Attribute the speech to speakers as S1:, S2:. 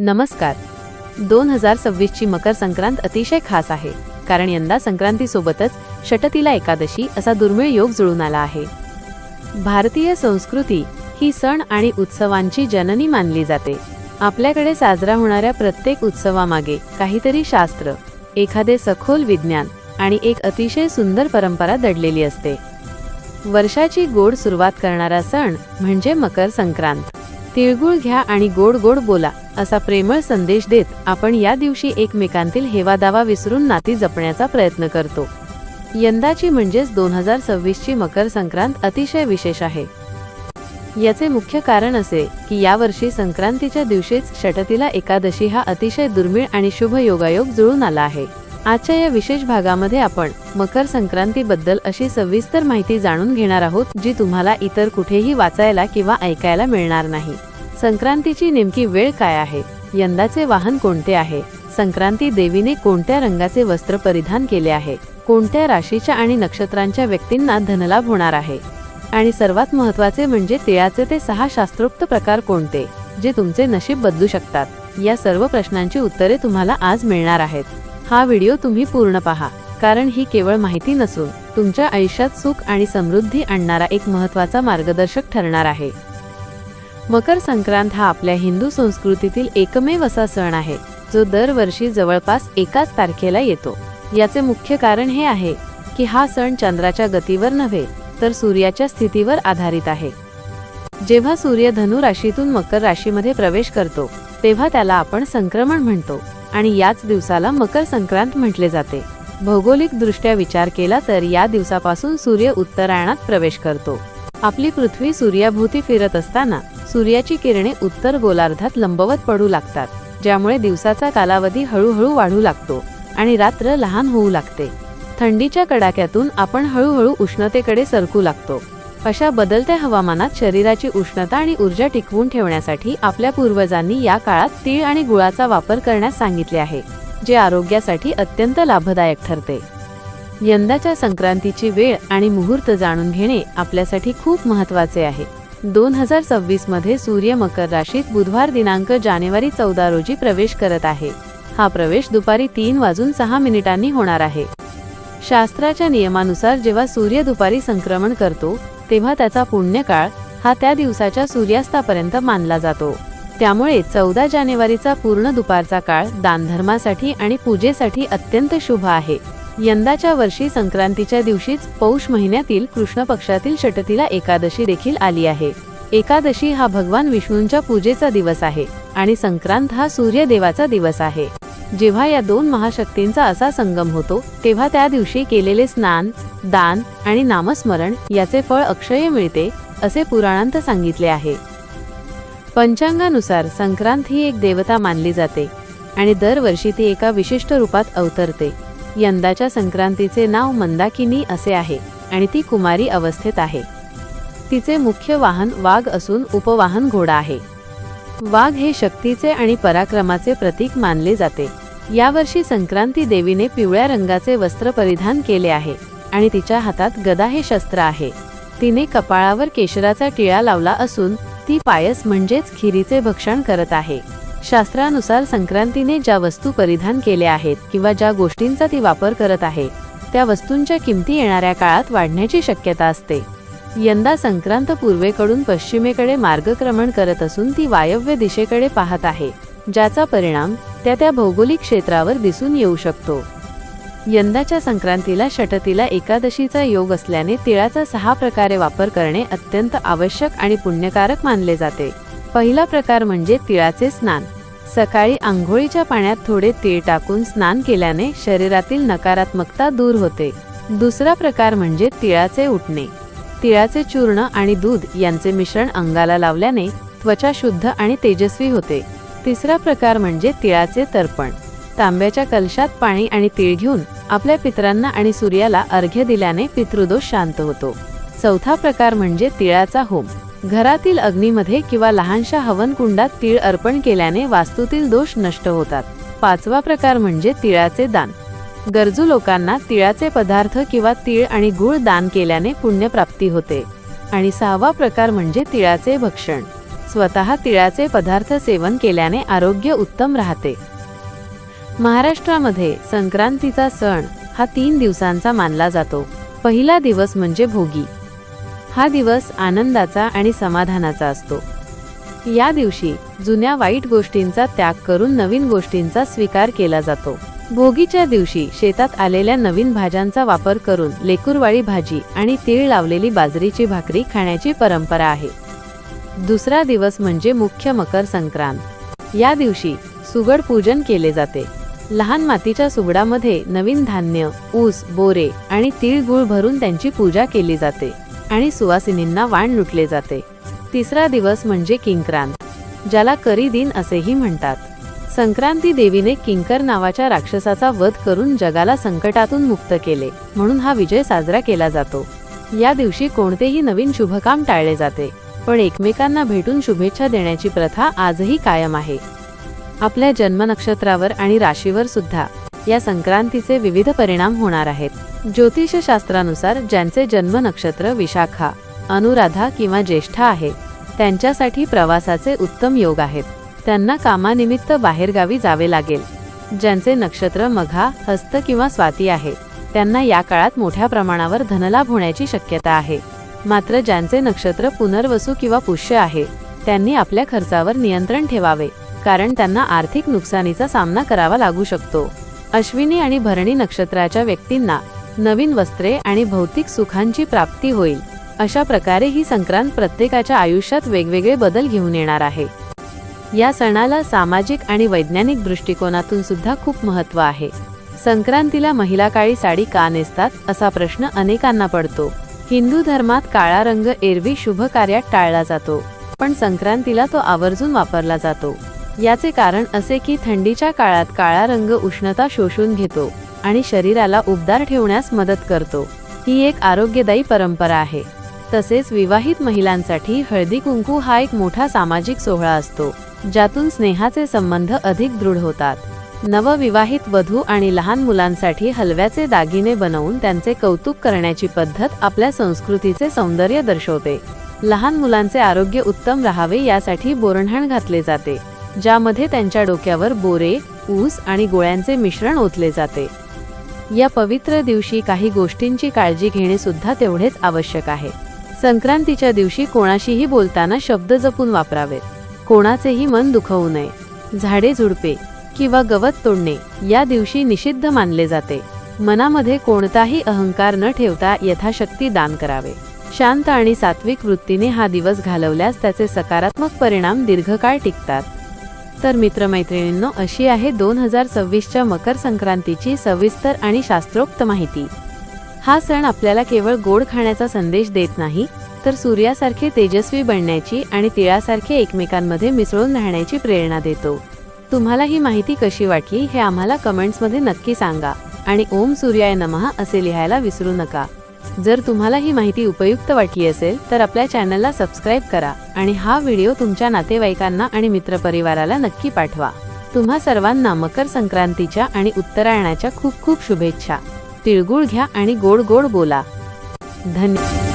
S1: नमस्कार. 2026 ची मकर संक्रांत अतिशय खास आहे, कारण यंदा संक्रांतीसोबतच षटतिला एकादशी असा दुर्मिळ योग जुळून आला आहे. भारतीय संस्कृती ही सण आणि उत्सवांची जननी मानली जाते. आपल्याकडे साजरा होणाऱ्या प्रत्येक उत्सवामागे काहीतरी शास्त्र, एखादे सखोल विज्ञान आणि एक अतिशय सुंदर परंपरा दडलेली असते. वर्षाची गोड सुरुवात करणारा सण म्हणजे मकर संक्रांत. तिळगुळ घ्या आणि गोड गोड बोला असा प्रेमळ संदेश देत आपण या दिवशी एकमेकांतील हेवादावा विसरून नाती जपण्याचा प्रयत्न करतो. यंदाची म्हणजेच 2026 ची मकर संक्रांत अतिशय विशेष आहे. याचे मुख्य कारण असे की यावर्षी संक्रांतीच्या दिवशीच षटतिला एकादशी हा अतिशय दुर्मिळ आणि शुभ योगायोग जुळून आला आहे. आजच्या या विशेष भागामध्ये आपण मकर संक्रांतीबद्दल अशी सविस्तर माहिती जाणून घेणार आहोत, जी तुम्हाला इतर कुठेही वाचायला किंवा ऐकायला मिळणार नाही. संक्रांतीची नेमकी वेळ काय आहे, यंदाचे वाहन कोणते आहे, संक्रांती देवीने कोणत्या रंगाचे वस्त्र परिधान केले आहे, कोणत्या राशीच्या आणि नक्षत्रांच्या व्यक्तींना धनलाभ होणार आहे, आणि सर्वात महत्त्वाचे म्हणजे तिळाचे ते 6 शास्त्रोक्त प्रकार कोणते, जे तुमचे नशीब बदलू शकतात. या सर्व प्रश्नांची उत्तरे तुम्हाला आज मिळणार आहेत. हा व्हिडिओ तुम्ही पूर्ण पहा, कारण ही केवळ माहिती नसून तुमच्या आयुष्यात सुख आणि समृद्धी आणणारा एक महत्त्वाचा मार्गदर्शक ठरणार आहे. मकर संक्रांत हा आपल्या हिंदू संस्कृतीतील एकमेव असा सण आहे, जो दरवर्षी जवळपास एकाच तारखेला येतो. याचे मुख्य कारण हे आहे की हा सण चंद्राच्या गतीवर नव्हे, तर सूर्याच्या स्थितीवर आधारित आहे. जेव्हा सूर्य धनु राशीतून मकर राशीमध्ये प्रवेश करतो, तेव्हा त्याला आपण संक्रमण म्हणतो आणि याच दिवसाला मकर संक्रांत म्हटले जाते. भौगोलिक दृष्ट्या विचार केला तर या दिवसापासून सूर्य उत्तरायणात प्रवेश करतो. आपली पृथ्वी सूर्याभोवती फिरत असताना सूर्याची किरणे उत्तर गोलार्धात लंबवत पडू लागतात, ज्यामुळे दिवसाचा कालावधी हळूहळू वाढू लागतो आणि रात्र लहान होऊ लागते. थंडीच्या कडाक्यातून आपण हळूहळू उष्णतेकडे सरकू लागतो. अशा बदलत्या हवामानात शरीराची उष्णता आणि ऊर्जा टिकवून ठेवण्यासाठी आपल्या पूर्वजांनी या काळात तीळ आणि गुळाचा वापर करण्यास सांगितले आहे, जे आरोग्यासाठी अत्यंत लाभदायक ठरते. यंदाच्या संक्रांतीची वेळ आणि मुहूर्त जाणून घेणे आपल्यासाठी खूप महत्त्वाचे आहे. 2026 मध्ये सूर्य मकर राशीत बुधवार दिनांक जानेवारी 14 रोजी प्रवेश करत आहे. हा प्रवेश दुपारी 3:06 होणार आहे. शास्त्राच्या नियमानुसार जेव्हा सूर्य दुपारी संक्रमण करतो, तेव्हा त्याचा पुण्यकाळ हा त्या दिवसाच्या सूर्यास्तापर्यंत मानला जातो. त्यामुळे 14 जानेवारीचा पूर्ण दुपारचा काळ दानधर्मासाठी आणि पूजेसाठी अत्यंत शुभ आहे. यंदाच्या वर्षी संक्रांतीच्या दिवशीच पौष महिन्यातील कृष्ण पक्षातील षटतिला एकादशी देखील आली आहे. एकादशी हा भगवान विष्णूंच्या पूजेचा दिवस आहे आणि संक्रांत हा सूर्यदेवाचा दिवस आहे. जेव्हा या दोन महाशक्तींचा असा संगम होतो, तेव्हा त्या दिवशी केलेले स्नान, दान आणि नामस्मरण याचे फळ अक्षय मिळते, असे पुराणांत सांगितले आहे. पंचांगानुसार संक्रांत ही एक देवता मानली जाते आणि दरवर्षी ती एका विशिष्ट रूपात अवतरते. यंदाच्या संक्रांतीचे नाव मंदाकिनी असे आहे आणि ती कुमारी अवस्थेत आहे. तिचे मुख्य वाहन वाघ असून उपवाहन घोडा आहे. वाघ हे शक्तीचे आणि पराक्रमाचे प्रतीक मानले जाते. यावर्षी संक्रांती देवीने पिवळ्या रंगाचे वस्त्र परिधान केले आहे आणि तिच्या हातात गदा हे शस्त्र आहे. तिने कपाळावर केशराचा टिळा लावला असून ती पायस म्हणजेच खिरीचे भक्षण करत आहे. शास्त्रानुसार संक्रांतीने ज्या वस्तू परिधान केल्या आहेत किंवा ज्या गोष्टींचा ती वापर करत आहे, त्या वस्तूंच्या किमती येणाऱ्या काळात वाढण्याची शक्यता असते. यंदा संक्रांत पूर्वेकडून पश्चिमेकडे मार्गक्रमण करत असून ती वायव्य दिशेकडे पाहत आहे, ज्याचा परिणाम त्या भौगोलिक क्षेत्रावर दिसून येऊ शकतो. यंदाच्या संक्रांतीला षटतिला एकादशीचा योग असल्याने तिळाचा 6 प्रकारे वापर करणे अत्यंत आवश्यक आणि पुण्यकारक मानले जाते. पहिला प्रकार म्हणजे तिळाचे स्नान. सकाळी आंघोळीच्या पाण्यात थोडे तीळ टाकून स्नान केल्याने शरीरातील नकारात्मकता दूर होते. दुसरा प्रकार म्हणजे तिळाचे उटणे. तिळाचे चूर्ण आणि दूध यांचे मिश्रण अंगाला लावल्याने त्वचा शुद्ध आणि तेजस्वी होते. तिसरा प्रकार म्हणजे तिळाचे तर्पण. तांब्याच्या कलशात पाणी आणि तीळ घेऊन आपल्या पितरांना आणि सूर्याला अर्घ्य दिल्याने पितृदोष शांत होतो. चौथा प्रकार म्हणजे तिळाचा होम. घरातील अग्नीमध्ये किंवा लहानशा हवन कुंडात तीळ अर्पण केल्याने वास्तूतील दोष नष्ट होतात. पाचवा प्रकार म्हणजे तिळाचे दान. गरजू लोकांना तिळाचे पदार्थ किंवा तीळ आणि गूळ दान केल्याने पुण्यप्राप्ती होते. आणि 6वा प्रकार म्हणजे तिळाचे भक्षण. स्वतः तिळाचे पदार्थ सेवन केल्याने आरोग्य उत्तम राहते। महाराष्ट्रामध्ये संक्रांतीचा सण हा 3 दिवसांचा मानला जातो। पहिला दिवस म्हणजे भोगी। हा दिवस आनंदाचा आणि समाधानाचा असतो। या दिवशी जुन्या वाईट गोष्टींचा त्याग करून नवीन गोष्टींचा स्वीकार केला जातो। भोगीच्या दिवशी शेतात आलेल्या नवीन भाज्यांचा वापर करून लेकुरवाळी भाजी आणि तीळ लावलेली बाजरीची भाकरी खाण्याची परंपरा आहे। दुसरा दिवस म्हणजे मुख्य मकर संक्रांत। या दिवशी सुगड पूजन केले जाते। लहान मातीच्या सुगडामध्ये नवीन धान्य, ऊस, बोरे आणि तीळ गुळ भरून त्यांची पूजा केली जाते आणि सुवासिनींना वाण लुटले जाते। तिसरा दिवस म्हणजे किंक्रांत, ज्याला करी दिन असेही म्हणतात। संक्रांती देवीने किंकर नावाच्या राक्षसाचा वध करून जगाला संकटातून मुक्त केले, म्हणून हा विजय साजरा केला जातो। या दिवशी कोणतेही नवीन शुभकाम टाळले जाते, पण एकमेकांना भेटून शुभेच्छा देण्याची प्रथा आजही कायम आहे। आपल्या जन्म नक्षत्रावर आणि राशीवर सुद्धा या संक्रांतीचे विविध परिणाम होणार आहेत। ज्योतिषशास्त्रानुसार ज्यांचे जन्म नक्षत्र विशाखा, अनुराधा किंवा ज्येष्ठा आहे, त्यांच्यासाठी प्रवासाचे उत्तम योग आहेत। त्यांना कामानिमित्त बाहेरगावी जावे लागेल। ज्यांचे नक्षत्र मघा, हस्त किंवा स्वाती आहे, त्यांना या काळात मोठ्या प्रमाणावर धनलाभ होण्याची शक्यता आहे। मात्र ज्यांचे नक्षत्र पुनर्वसू किंवा पुष्य आहे, त्यांनी आपल्या खर्चावर नियंत्रण ठेवावे, कारण त्यांना आर्थिक नुकसानीचा सामना करावा लागू शकतो। अश्विनी आणि भरणी नक्षत्राच्या व्यक्तींना नवीन वस्त्रे आणि भौतिक सुखांची प्राप्ती होईल। अशा प्रकारे ही संक्रांत प्रत्येकाच्या आयुष्यात वेगवेगळे बदल घेऊन येणार आहे। या सणाला सामाजिक आणि वैज्ञानिक दृष्टिकोनातून सुद्धा खूप महत्त्व आहे। संक्रांतीला महिला काळी साडी का नेसतात असा प्रश्न अनेकांना पडतो। हिंदू धर्मात काळा रंग एरवी शुभ कार्यात टाळला जातो, पण संक्रांतीला तो आवर्जून वापरला जातो। याचे कारण असे की थंडीच्या काळात काळा रंग उष्णता शोषून घेतो आणि शरीराला उबदार ठेवण्यास मदत करतो। ही एक आरोग्यदायी परंपरा आहे। तसेच विवाहित महिलांसाठी हळदी कुंकू हा एक मोठा सामाजिक सोहळा असतो, ज्यातून स्नेहाचे संबंध अधिक दृढ होतात। नवविवाहित वधू आणि लहान मुलांसाठी हलव्याचे दागिने बनवून त्यांचे कौतुक करण्याची पद्धत आपल्या संस्कृतीचे सौंदर्य दर्शवते। लहान मुलांचे आरोग्य उत्तम राहावे यासाठी बोरन्हाण घातले जाते, ज्यामध्ये त्यांच्या डोक्यावर बोरे, ऊस आणि गोळ्यांचे मिश्रण ओतले जाते। या पवित्र दिवशी काही गोष्टींची काळजी घेणे सुद्धा तेवढेच आवश्यक आहे। संक्रांतीच्या दिवशी कोणाशीही बोलताना शब्द जपून वापरावेत। कोणाचेही मन दुखवू नये। झाडे झुडपे किंवा गवत तोडणे या दिवशी निषिद्ध मानले जाते। मनामध्ये कोणताही अहंकार न ठेवता यथाशक्ती दान करावे। शांत आणि सात्विक वृत्तीने हा दिवस घालवल्यास त्याचे सकारात्मक परिणाम दीर्घकाळ टिकतात। तर मित्रमैत्रिणींनो, अशी आहे 2026च्या मकर संक्रांतीची सविस्तर आणि शास्त्रोक्त माहिती। हा सण आपल्याला केवळ गोड खाण्याचा संदेश देत नाही, तर सूर्यासारखे तेजस्वी बनण्याची आणि तिळासारखे एकमेकांमध्ये मिसळून राहण्याची प्रेरणा देतो। तुम्हाला ही माहिती कशी वाटली हे आम्हाला कमेंट्समध्ये नक्की सांगा आणि ओम सूर्याय नमः असे लिहायला विसरू नका। जर तुम्हाला ही माहिती उपयुक्त वाटली असेल तर आपल्या चॅनलला सबस्क्राइब करा आणि हा व्हिडिओ तुमच्या नातेवाईकांना आणि मित्रपरिवाराला नक्की पाठवा। तुम्हा सर्वांना मकर संक्रांतीच्या आणि उत्तरायणाच्या खूप खूप शुभेच्छा। तिळगुळ घ्या आणि गोड गोड बोला। धन्यवाद।